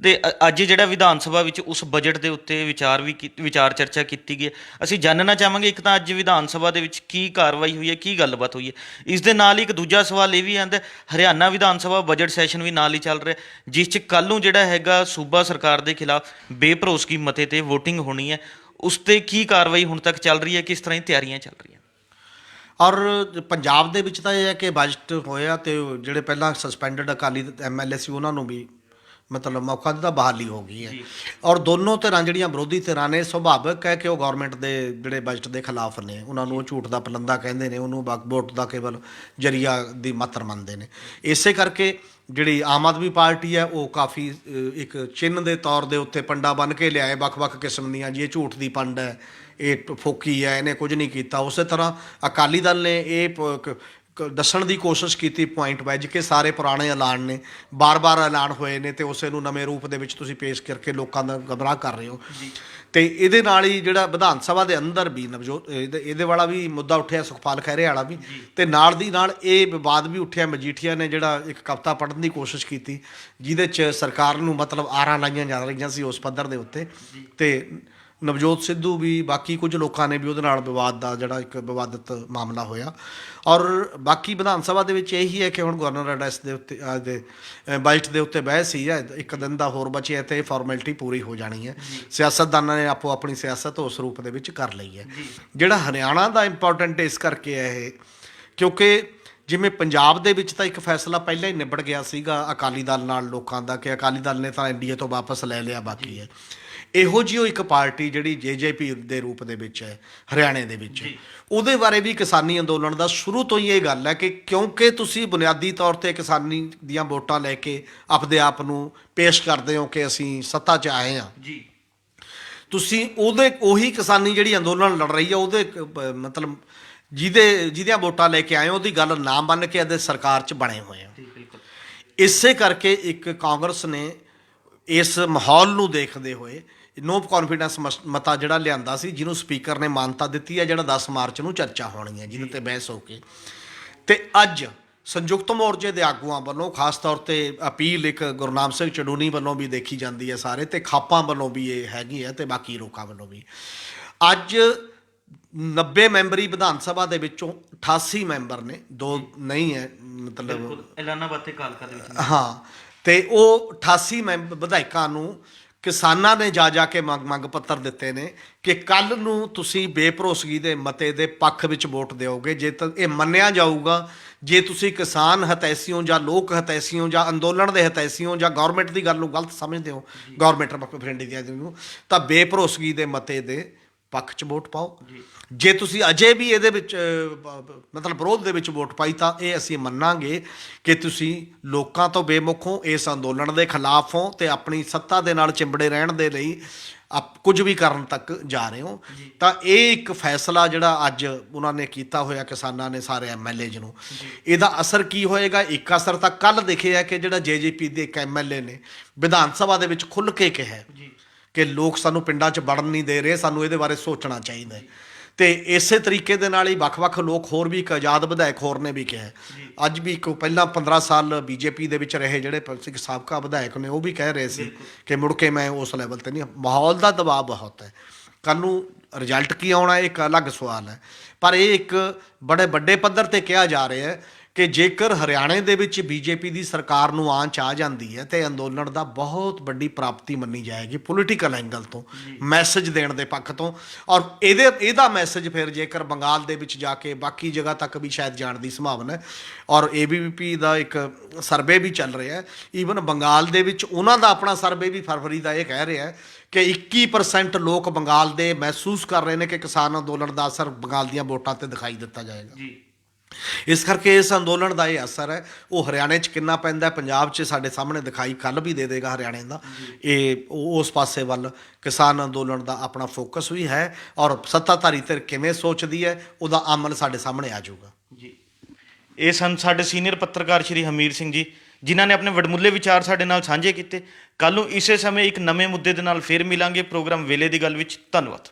Speaker 1: ਤੇ ਅੱਜ ਜਿਹੜਾ ਵਿਧਾਨ ਸਭਾ ਵਿੱਚ ਉਸ ਬਜਟ ਦੇ ਉੱਤੇ ਵਿਚਾਰ ਚਰਚਾ ਕੀਤੀ ਗਈ ਹੈ। ਅਸੀਂ ਜਾਣਨਾ ਚਾਹਾਂਗੇ ਇੱਕ ਤਾਂ ਅੱਜ ਵਿਧਾਨ ਸਭਾ ਦੇ ਵਿੱਚ ਕੀ ਕਾਰਵਾਈ ਹੋਈ ਹੈ, ਕੀ ਗੱਲਬਾਤ ਹੋਈ ਹੈ। ਇਸ ਦੇ ਨਾਲ ਹੀ ਇੱਕ ਦੂਜਾ ਸਵਾਲ ਇਹ ਵੀ ਆਉਂਦਾ, ਹਰਿਆਣਾ ਵਿਧਾਨ ਸਭਾ ਬਜਟ ਸੈਸ਼ਨ ਵੀ ਨਾਲ ਹੀ ਚੱਲ ਰਿਹਾ, ਜਿਸ 'ਚ ਕੱਲ੍ਹ ਨੂੰ ਜਿਹੜਾ ਹੈਗਾ ਸੂਬਾ ਸਰਕਾਰ ਦੇ ਖਿਲਾਫ ਬੇਭਰੋਸਗੀ ਮਤੇ 'ਤੇ ਵੋਟਿੰਗ ਹੋਣੀ ਹੈ। ਉਸ 'ਤੇ ਕੀ ਕਾਰਵਾਈ ਹੁਣ ਤੱਕ ਚੱਲ ਰਹੀ ਹੈ, ਕਿਸ ਤਰ੍ਹਾਂ ਦੀ ਤਿਆਰੀਆਂ ਚੱਲ ਰਹੀਆਂ?
Speaker 2: ਔਰ ਪੰਜਾਬ ਦੇ ਵਿੱਚ ਤਾਂ ਇਹ ਹੈ ਕਿ ਬਜਟ ਹੋਇਆ ਅਤੇ ਜਿਹੜੇ ਪਹਿਲਾਂ ਸਸਪੈਂਡਡ ਅਕਾਲੀ MLA ਸੀ ਉਹਨਾਂ ਨੂੰ ਵੀ ਮਤਲਬ ਮੌਕਾ ਦਿੱਤਾ, ਬਹਾਲੀ ਹੋ ਗਈ ਹੈ। ਔਰ ਦੋਨੋਂ ਧਿਰਾਂ ਜਿਹੜੀਆਂ ਵਿਰੋਧੀ ਧਿਰਾਂ ਨੇ, ਸੁਭਾਵਿਕ ਹੈ ਕਿ ਉਹ ਗੌਰਮੈਂਟ ਦੇ ਜਿਹੜੇ ਬਜਟ ਦੇ ਖਿਲਾਫ ਨੇ, ਉਹਨਾਂ ਨੂੰ ਉਹ ਝੂਠ ਦਾ ਪਲੰਦਾ ਕਹਿੰਦੇ ਨੇ, ਉਹਨੂੰ ਵੋਟ ਦਾ ਕੇਵਲ ਜਰੀਆ ਦੀ ਮਾਤਰ ਮੰਨਦੇ ਨੇ। ਇਸੇ ਕਰਕੇ ਜਿਹੜੀ ਆਮ ਆਦਮੀ ਪਾਰਟੀ ਹੈ ਉਹ ਕਾਫੀ ਇੱਕ ਚਿੰਨ੍ਹ ਦੇ ਤੌਰ ਦੇ ਉੱਤੇ ਪੰਡਾ ਬੰਨ੍ਹ ਕੇ ਲਿਆਏ ਵੱਖ-ਵੱਖ ਕਿਸਮ ਦੀਆਂ, ਜੀ ਇਹ ਝੂਠ ਦੀ ਪੰਡ ਹੈ, ਇਹ ਫੋਕੀ ਹੈ, ਇਹਨੇ ਕੁਝ ਨਹੀਂ ਕੀਤਾ। ਉਸੇ ਤਰ੍ਹਾਂ ਅਕਾਲੀ ਦਲ ਨੇ ਇਹ ਦੱਸਣ ਦੀ ਕੋਸ਼ਿਸ਼ ਕੀਤੀ ਪੁਆਇੰਟ ਵਾਈਜ਼ ਕਿ ਸਾਰੇ ਪੁਰਾਣੇ ਐਲਾਨ ਨੇ, ਬਾਰ-ਬਾਰ ਐਲਾਨ ਹੋਏ ਨੇ, ਅਤੇ ਉਸੇ ਨੂੰ ਨਵੇਂ ਰੂਪ ਦੇ ਵਿੱਚ ਤੁਸੀਂ ਪੇਸ਼ ਕਰਕੇ ਲੋਕਾਂ ਦਾ ਗੁੰਮਰਾਹ ਕਰ ਰਹੇ ਹੋ। ਅਤੇ ਇਹਦੇ ਨਾਲ ਹੀ ਜਿਹੜਾ ਵਿਧਾਨ ਸਭਾ ਦੇ ਅੰਦਰ ਵੀ ਨਵਜੋਤ ਇਹਦੇ ਵਾਲਾ ਵੀ ਮੁੱਦਾ ਉੱਠਿਆ, ਸੁਖਪਾਲ ਖਹਿਰੇ ਵਾਲਾ ਵੀ, ਅਤੇ ਨਾਲ ਦੀ ਨਾਲ ਇਹ ਵਿਵਾਦ ਵੀ ਉੱਠਿਆ, ਮਜੀਠੀਆ ਨੇ ਜਿਹੜਾ ਇੱਕ ਕਵਿਤਾ ਪੜ੍ਹਨ ਦੀ ਕੋਸ਼ਿਸ਼ ਕੀਤੀ ਜਿਹਦੇ 'ਚ ਸਰਕਾਰ ਨੂੰ ਮਤਲਬ ਆਰਾਂ ਲਾਈਆਂ ਜਾ ਰਹੀਆਂ ਸੀ ਉਸ ਪੱਧਰ ਦੇ ਉੱਤੇ, ਅਤੇ ਨਵਜੋਤ ਸਿੱਧੂ ਵੀ, ਬਾਕੀ ਕੁਝ ਲੋਕਾਂ ਨੇ ਵੀ ਉਹਦੇ ਨਾਲ ਵਿਵਾਦ ਦਾ ਜਿਹੜਾ ਇੱਕ ਵਿਵਾਦਿਤ ਮਾਮਲਾ ਹੋਇਆ। ਔਰ ਬਾਕੀ ਵਿਧਾਨ ਸਭਾ ਦੇ ਵਿੱਚ ਇਹੀ ਹੈ ਕਿ ਹੁਣ ਗਵਰਨਰ ਐਡਰੈਸ ਦੇ ਉੱਤੇ ਬਜਟ ਦੇ ਉੱਤੇ ਬਹਿਸ ਹੀ ਹੈ, ਇੱਕ ਦਿਨ ਦਾ ਹੋਰ ਬਚਿਆ ਅਤੇ ਇਹ ਫਾਰਮੈਲਿਟੀ ਪੂਰੀ ਹੋ ਜਾਣੀ ਹੈ। ਸਿਆਸਤਦਾਨਾਂ ਨੇ ਆਪੋ ਆਪਣੀ ਸਿਆਸਤ ਉਸ ਰੂਪ ਦੇ ਵਿੱਚ ਕਰ ਲਈ ਹੈ। ਜਿਹੜਾ ਹਰਿਆਣਾ ਦਾ ਇੰਪੋਰਟੈਂਟ ਇਸ ਕਰਕੇ ਹੈ ਇਹ, ਕਿਉਂਕਿ ਜਿਵੇਂ ਪੰਜਾਬ ਦੇ ਵਿੱਚ ਤਾਂ ਇੱਕ ਫੈਸਲਾ ਪਹਿਲਾਂ ਹੀ ਨਿਬੜ ਗਿਆ ਸੀਗਾ ਅਕਾਲੀ ਦਲ ਨਾਲ ਲੋਕਾਂ ਦਾ ਕਿ ਅਕਾਲੀ ਦਲ ਨੇ ਤਾਂ NDA ਤੋਂ ਵਾਪਸ ਲੈ ਲਿਆ, ਬਾਕੀ ਹੈ ਇਹੋ ਜਿਹੀ ਇੱਕ ਪਾਰਟੀ ਜਿਹੜੀ JJP ਦੇ ਰੂਪ ਦੇ ਵਿੱਚ ਹੈ ਹਰਿਆਣੇ ਦੇ ਵਿੱਚ, ਉਹਦੇ ਬਾਰੇ ਵੀ ਕਿਸਾਨੀ ਅੰਦੋਲਨ ਦਾ ਸ਼ੁਰੂ ਤੋਂ ਹੀ ਇਹ ਗੱਲ ਹੈ ਕਿ ਕਿਉਂਕਿ ਤੁਸੀਂ ਬੁਨਿਆਦੀ ਤੌਰ 'ਤੇ ਕਿਸਾਨੀ ਦੀਆਂ ਵੋਟਾਂ ਲੈ ਕੇ ਆਪਦੇ ਆਪ ਨੂੰ ਪੇਸ਼ ਕਰਦੇ ਹੋ ਕਿ ਅਸੀਂ ਸੱਤਾ 'ਚ ਆਏ ਹਾਂ ਜੀ, ਤੁਸੀਂ ਉਹੀ ਕਿਸਾਨੀ ਜਿਹੜੀ ਅੰਦੋਲਨ ਲੜ ਰਹੀ ਹੈ ਉਹਦੇ ਮਤਲਬ ਜਿਹਦੀਆਂ ਵੋਟਾਂ ਲੈ ਕੇ ਆਏ ਹੋ ਉਹਦੀ ਗੱਲ ਨਾ ਮੰਨ ਕੇ ਇਹਦੇ ਸਰਕਾਰ 'ਚ ਬਣੇ ਹੋਏ ਆ। ਇਸੇ ਕਰਕੇ ਇੱਕ ਕਾਂਗਰਸ ਨੇ ਇਸ ਮਾਹੌਲ ਨੂੰ ਦੇਖਦੇ ਹੋਏ ਨੋ ਕੌਨਫੀਡੈਂਸ ਮਤਾ ਜਿਹੜਾ ਲਿਆਂਦਾ ਸੀ, ਜਿਹਨੂੰ ਸਪੀਕਰ ਨੇ ਮਾਨਤਾ ਦਿੱਤੀ ਹੈ, ਜਿਹੜਾ 10 ਮਾਰਚ ਨੂੰ ਚਰਚਾ ਹੋਣੀ ਹੈ, ਜਿਹਦੇ 'ਤੇ ਬਹਿਸ ਹੋ ਕੇ, ਅਤੇ ਅੱਜ ਸੰਯੁਕਤ ਮੋਰਚੇ ਦੇ ਆਗੂਆਂ ਵੱਲੋਂ ਖਾਸ ਤੌਰ 'ਤੇ ਅਪੀਲ ਇੱਕ ਗੁਰਨਾਮ ਸਿੰਘ ਚੜੂਨੀ ਵੱਲੋਂ ਵੀ ਦੇਖੀ ਜਾਂਦੀ ਹੈ ਸਾਰੇ, ਅਤੇ ਖਾਪਾਂ ਵੱਲੋਂ ਵੀ ਇਹ ਹੈਗੀ ਹੈ, ਅਤੇ ਬਾਕੀ ਲੋਕਾਂ ਵੱਲੋਂ ਵੀ। ਅੱਜ 90 ਮੈਂਬਰੀ ਵਿਧਾਨ ਸਭਾ ਦੇ ਵਿੱਚੋਂ 88 ਮੈਂਬਰ ਨੇ, 2 ਨਹੀਂ ਹੈ ਮਤਲਬ
Speaker 1: ਐਲਾਨਾਬਾਦ ਤੇ ਕਾਲਕਾ ਦੇ ਵਿੱਚ,
Speaker 2: ਹਾਂ, ਅਤੇ ਉਹ 88 ਵਿਧਾਇਕਾਂ ਨੂੰ ਕਿਸਾਨਾਂ ਨੇ ਜਾ ਕੇ ਮੰਗ ਪੱਤਰ ਦਿੱਤੇ ਨੇ ਕਿ ਕੱਲ੍ਹ ਨੂੰ ਤੁਸੀਂ ਬੇਭਰੋਸਗੀ ਦੇ ਮਤੇ ਦੇ ਪੱਖ ਵਿੱਚ ਵੋਟ ਦਿਓਗੇ ਜੇ ਤਾਂ ਇਹ ਮੰਨਿਆ ਜਾਊਗਾ, ਜੇ ਤੁਸੀਂ ਕਿਸਾਨ ਹਤੈਸ਼ੀ ਹੋ ਜਾਂ ਲੋਕ ਹਤੈਸ਼ੀ ਹੋ ਜਾਂ ਅੰਦੋਲਨ ਦੇ ਹਤੈਸ਼ੀ ਹੋ ਜਾਂ ਗੌਰਮੈਂਟ ਦੀ ਗੱਲ ਨੂੰ ਗਲਤ ਸਮਝਦੇ ਹੋ, ਗੌਰਮੈਂਟ ਰੈਫਰੈਂਡਮ ਦੀਆਂ ਨੂੰ, ਤਾਂ ਬੇਭਰੋਸਗੀ ਦੇ ਮਤੇ ਦੇ ਪੱਖ 'ਚ ਵੋਟ ਪਾਓ। ਜੇ ਤੁਸੀਂ ਅਜੇ ਵੀ ਇਹਦੇ ਵਿੱਚ ਮਤਲਬ ਵਿਰੋਧ ਦੇ ਵਿੱਚ ਵੋਟ ਪਾਈ ਤਾਂ ਇਹ ਅਸੀਂ ਮੰਨਾਂਗੇ ਕਿ ਤੁਸੀਂ ਲੋਕਾਂ ਤੋਂ ਬੇਮੁਖ ਹੋ, ਇਸ ਅੰਦੋਲਨ ਦੇ ਖਿਲਾਫ ਹੋ, ਅਤੇ ਆਪਣੀ ਸੱਤਾ ਦੇ ਨਾਲ ਚਿੰਬੜੇ ਰਹਿਣ ਦੇ ਲਈ ਕੁਝ ਵੀ ਕਰਨ ਤੱਕ ਜਾ ਰਹੇ ਹੋ। ਤਾਂ ਇਹ ਇੱਕ ਫੈਸਲਾ ਜਿਹੜਾ ਅੱਜ ਉਹਨਾਂ ਨੇ ਕੀਤਾ ਹੋਇਆ ਕਿਸਾਨਾਂ ਨੇ ਸਾਰੇ MLAs ਨੂੰ, ਇਹਦਾ ਅਸਰ ਕੀ ਹੋਏਗਾ? ਇੱਕ ਅਸਰ ਤਾਂ ਕੱਲ੍ਹ ਦਿਖਿਆ ਕਿ ਜਿਹੜਾ JJP ਦੇ ਇੱਕ MLA ਨੇ ਵਿਧਾਨ ਸਭਾ ਦੇ ਵਿੱਚ ਖੁੱਲ੍ਹ ਕੇ ਕਿਹਾ ਕਿ ਲੋਕ ਸਾਨੂੰ ਪਿੰਡਾਂ 'ਚ ਵੜਨ ਨਹੀਂ ਦੇ ਰਹੇ, ਸਾਨੂੰ ਇਹਦੇ ਬਾਰੇ ਸੋਚਣਾ ਚਾਹੀਦਾ ਹੈ। ਅਤੇ ਇਸੇ ਤਰੀਕੇ ਦੇ ਨਾਲ ਹੀ ਵੱਖ-ਵੱਖ ਲੋਕ ਹੋਰ ਵੀ, ਇੱਕ ਆਜ਼ਾਦ ਵਿਧਾਇਕ ਹੋਰ ਨੇ ਵੀ ਕਿਹਾ, ਅੱਜ ਵੀ ਇੱਕ ਪਹਿਲਾਂ 15 ਸਾਲ BJP ਦੇ ਵਿੱਚ ਰਹੇ ਜਿਹੜੇ ਸਾਬਕਾ ਵਿਧਾਇਕ ਨੇ ਉਹ ਵੀ ਕਹਿ ਰਹੇ ਸੀ ਕਿ ਮੁੜ ਕੇ ਮੈਂ ਉਸ ਲੈਵਲ 'ਤੇ ਨਹੀਂ। ਮਾਹੌਲ ਦਾ ਦਬਾਅ ਬਹੁਤ ਹੈ, ਕੱਲ੍ਹ ਨੂੰ ਰਿਜ਼ਲਟ ਕੀ ਆਉਣਾ ਇੱਕ ਅਲੱਗ ਸਵਾਲ ਹੈ, ਪਰ ਇਹ ਇੱਕ ਬੜੇ ਵੱਡੇ ਪੱਧਰ 'ਤੇ ਕਿਹਾ ਜਾ ਰਿਹਾ ਹੈ ਕਿ ਜੇਕਰ ਹਰਿਆਣੇ ਦੇ ਵਿੱਚ ਬੀਜੇਪੀ ਦੀ ਸਰਕਾਰ ਨੂੰ ਆਂਚ ਆ ਜਾਂਦੀ ਹੈ ਤੇ ਅੰਦੋਲਨ ਦਾ ਬਹੁਤ ਵੱਡੀ ਪ੍ਰਾਪਤੀ ਮੰਨੀ ਜਾਏਗੀ ਪੋਲੀਟੀਕਲ ਐਂਗਲ ਤੋਂ, ਮੈਸੇਜ ਦੇਣ ਦੇ ਪੱਖ ਤੋਂ। ਔਰ ਇਹਦਾ ਮੈਸੇਜ ਫਿਰ ਜੇਕਰ ਬੰਗਾਲ ਦੇ ਵਿੱਚ ਜਾ ਕੇ ਬਾਕੀ ਜਗ੍ਹਾ ਤੱਕ ਵੀ ਸ਼ਾਇਦ ਜਾਣ ਦੀ ਸੰਭਾਵਨਾ ਹੈ। ਔਰ ABVP ਦਾ ਇੱਕ ਸਰਵੇ ਵੀ ਚੱਲ ਰਿਹਾ ਹੈ, ਈਵਨ ਬੰਗਾਲ ਦੇ ਵਿੱਚ ਉਹਨਾਂ ਦਾ ਆਪਣਾ ਸਰਵੇ ਵੀ ਫਰਵਰੀ ਦਾ ਇਹ ਕਹਿ ਰਿਹਾ ਹੈ ਕਿ 21% ਲੋਕ ਬੰਗਾਲ ਦੇ ਮਹਿਸੂਸ ਕਰ ਰਹੇ ਨੇ ਕਿ ਕਿਸਾਨ ਅੰਦੋਲਨ ਦਾ ਅਸਰ ਬੰਗਾਲ ਦੀਆਂ ਵੋਟਾਂ ਤੇ ਦਿਖਾਈ ਦਿੱਤਾ ਜਾਏਗਾ।
Speaker 1: ਜੀ
Speaker 2: ਇਸ ਕਰਕੇ ਇਸ ਅੰਦੋਲਨ ਦਾ ਇਹ ਅਸਰ ਹੈ ਉਹ ਹਰਿਆਣੇ 'ਚ ਕਿੰਨਾ ਪੈਂਦਾ, ਪੰਜਾਬ 'ਚ ਸਾਡੇ ਸਾਹਮਣੇ ਦਿਖਾਈ ਕੱਲ੍ਹ ਵੀ ਦੇ ਦੇਗਾ ਹਰਿਆਣੇ ਦਾ। ਉਸ ਪਾਸੇ ਵੱਲ ਕਿਸਾਨ ਅੰਦੋਲਨ ਦਾ ਆਪਣਾ ਫੋਕਸ ਵੀ ਹੈ ਔਰ ਸੱਤਾਧਾਰੀ ਧਿਰ ਕਿਵੇਂ ਸੋਚਦੀ ਹੈ ਉਹਦਾ ਅਮਲ ਸਾਡੇ ਸਾਹਮਣੇ ਆ ਜਾਊਗਾ।
Speaker 1: ਜੀ, ਇਹ ਸਨ ਸਾਡੇ ਸੀਨੀਅਰ ਪੱਤਰਕਾਰ ਸ਼੍ਰੀ ਹਮੀਰ ਸਿੰਘ ਜੀ, ਜਿਨ੍ਹਾਂ ਨੇ ਆਪਣੇ ਵਡਮੁੱਲੇ ਵਿਚਾਰ ਸਾਡੇ ਨਾਲ ਸਾਂਝੇ ਕੀਤੇ। ਕੱਲ੍ਹ ਨੂੰ ਇਸੇ ਸਮੇਂ ਇੱਕ ਨਵੇਂ ਮੁੱਦੇ ਦੇ ਨਾਲ ਫਿਰ ਮਿਲਾਂਗੇ ਪ੍ਰੋਗਰਾਮ ਵੇਲੇ ਦੀ ਗੱਲ ਵਿੱਚ। ਧੰਨਵਾਦ।